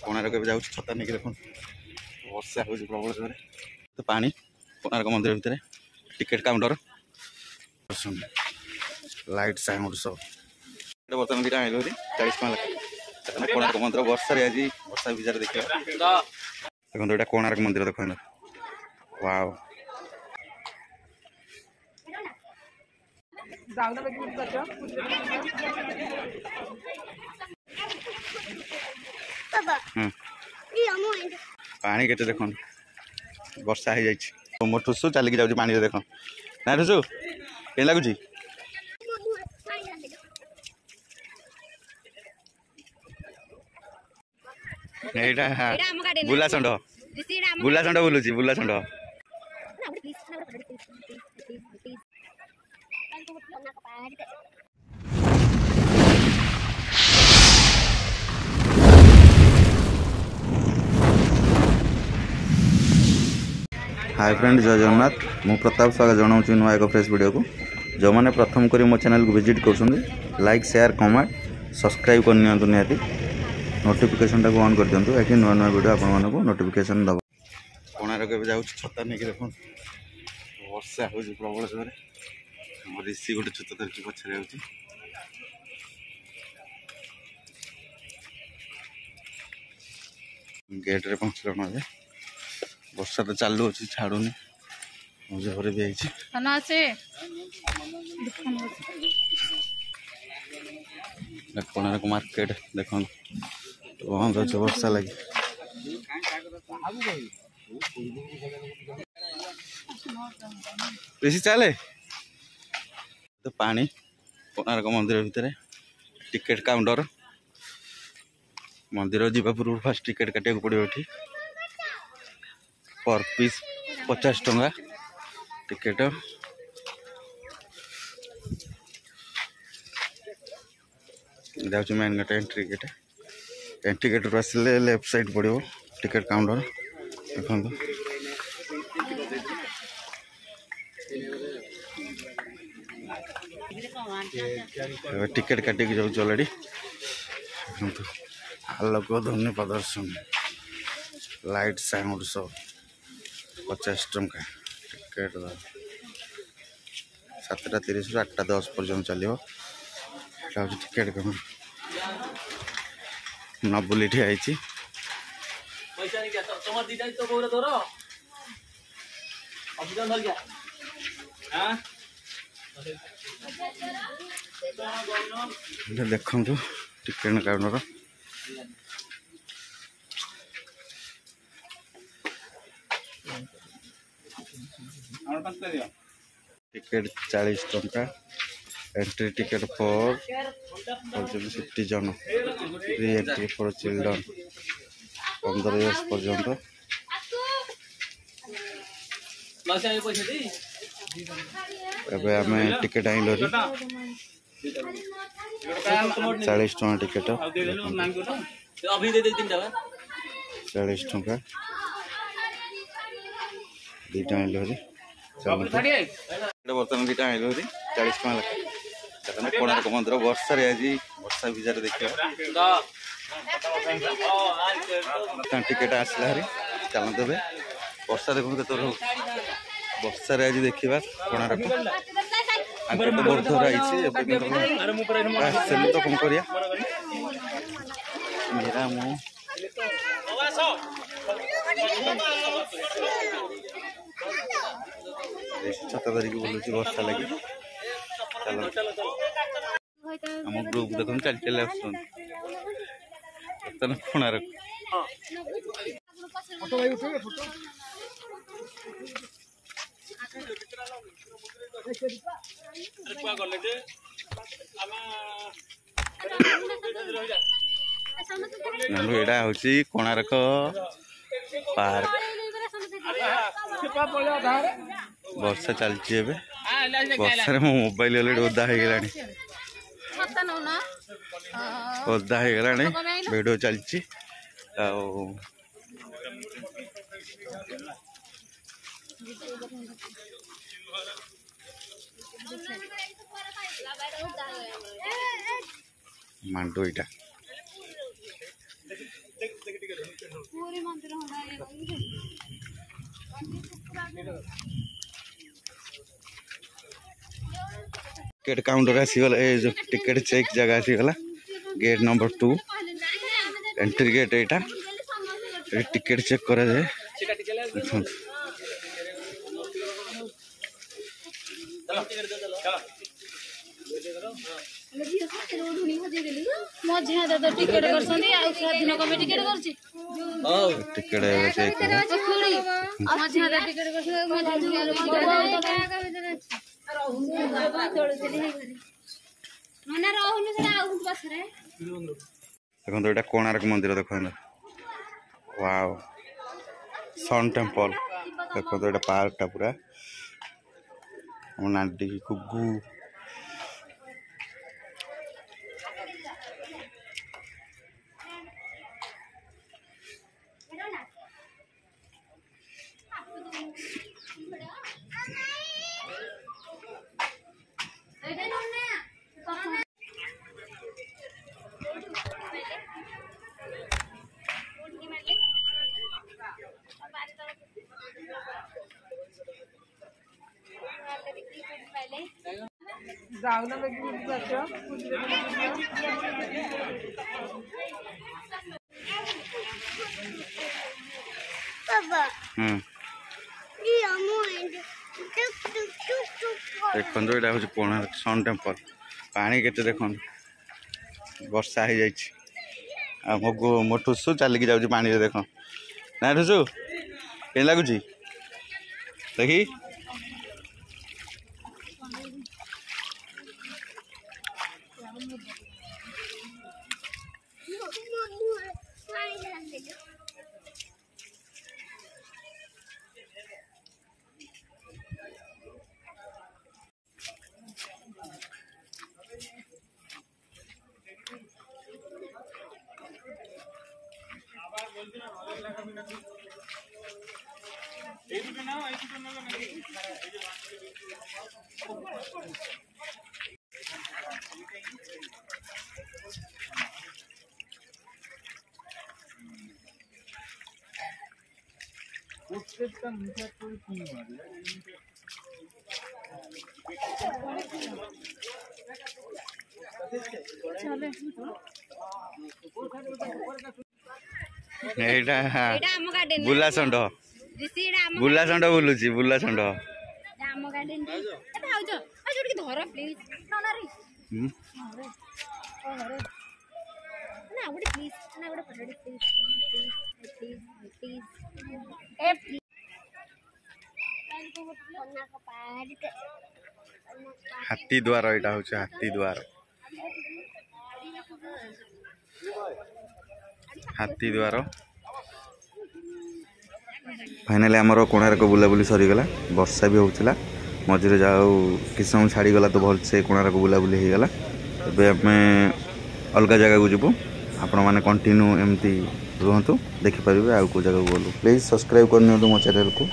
कोणार्क जाऊँ छता नहीं देख वर्षा हो प्रबल जोर तो पानी कोणार्क मंदिर भितर टिकेट काउंटर लाइट साउंड सब बर्तमान दुटा आइल 40 टका कोणार्क मंदिर वर्षा आज वर्षा भिजा देखिए देखो यहाँ कोणार्क मंदिर देख वाव पानी के देख वर्षा हो जाए मो ठुसु चलिक जाऊँ पानी देख ना ठुसु के लगुच बुलाचंड बुलाचंड बुलूची बुलाचंड हाय फ्रेंड जय जगन्नाथ मु प्रताप स्वागत जनाऊँ नुआ एक फ्रेश वीडियो को जो मैंने प्रथम करी मो चैनल को विजिट कर लाइक शेयर कमेंट सब्सक्राइब करनी निहाती नोटिफिकेशन टाक ऑन कर दिंतु ये नुआ नुआ वीडियो आपको नोटिफिकेशन दब कोणार्क जाऊँ छता नहीं देख वर्षा हो प्रबल जोर ऋषि गोटे छत धरिकी पछरे आउची गेट रे पहुँचल ना वर्षा तो चालू अच्छी छाड़ूनी मुझे घरे भी कोणार्क मार्केट देख बंद अच्छे वर्षा लगे बेसी चले तो पानी कोणार्क मंदिर भितर टिकेट काउंटर मंदिर जीवा पूर्व फास्ट टिकेट काटिया पड़ो ये पर पीस 50 टंका टिकेट जाऊँ मेन गेट एंट्री गेट आसिले लेफ्ट साइड पड़ो टिकेट काउंटर देखो टिकेट काटिक जाऊँ अलरेडी आलोक ध्वनि प्रदर्शन लाइट साउंड सब 50 टंका टिकेट 7:30 ରୁ 8:10 पर्यंत चलो टिकेट कम नबुली ठिया देखु टिकेट काउंटर टिकेट 40 टंका entry ticket for citizen free entry for children 15 years पर्यंत एबे हमें टिकेट आइल 40 टंका टिकेट 40 टंका दुटा आइल बर्तमान दुटा आइल 40 टका कोणार्क मंदिर वर्षा आज वर्षा भिजा देखिए टिकेट आसला हरी चलते वर्षा देखो के वर्षा आज देखा कोणार्क तो बहुत थोड़ा आई तो कौन करिया मेरा मुँह छता धरिकी बुलूची वर्षा लगे आम ग्रुप देख चल चल आसान कोणार्क यहाँ हूँ कोणार्क पार्क वर्षा चलती वर्षा मो मोबाइल अलरेडी ओदा हो गला ओदा हो गला वीडियो चलती मांडो इटा टिकट काउंटर आसीगला ए जो टिकट चेक जगह आसीगला गेट नंबर 2 एंट्री गेट एटा टिकट चेक करा जाए मझिया दादा टिकट करछनी आ स्वाधीन कमे टिकट करछि टिकट चेक मझिया दादा टिकट करछि मझिया मना रहउनु सेटा आउ बसरे देखो एटा कोणार्क मंदिर देखो वाओ सन टेम्पल देखो एटा पार्क टा पूरा नाडी कुगु जाऊना में भी जाते हो बाबा ये अमोएंड टुक टुक टुक टुक देखो एटा हो कोणार्क सन टेम्पल पानी केते देखो वर्षा हो जाइए मो ठुसु चलिकी जाऊँ पानी देख ना ठुसु के लगुच देखी बुला षंड बुला षंड बुलुची बुला षंड हाथी द्वार यहाँ हूँ हाथी द्वार हाथी द्वार फाइनाली आमर कोणार्क बुलाबुली सरीगला वर्षा भी होता मझे जाओ कि समय छाड़ीगला तो भल से कोणार्क बुलाबुली होगला एबे आमे अलग जगह को जीवु आपण मैंने कंटिन्यू एमती रुहतु देखिपारे आउ को जगह बोलू प्लीज सब्सक्राइब करनी मो चैनल को।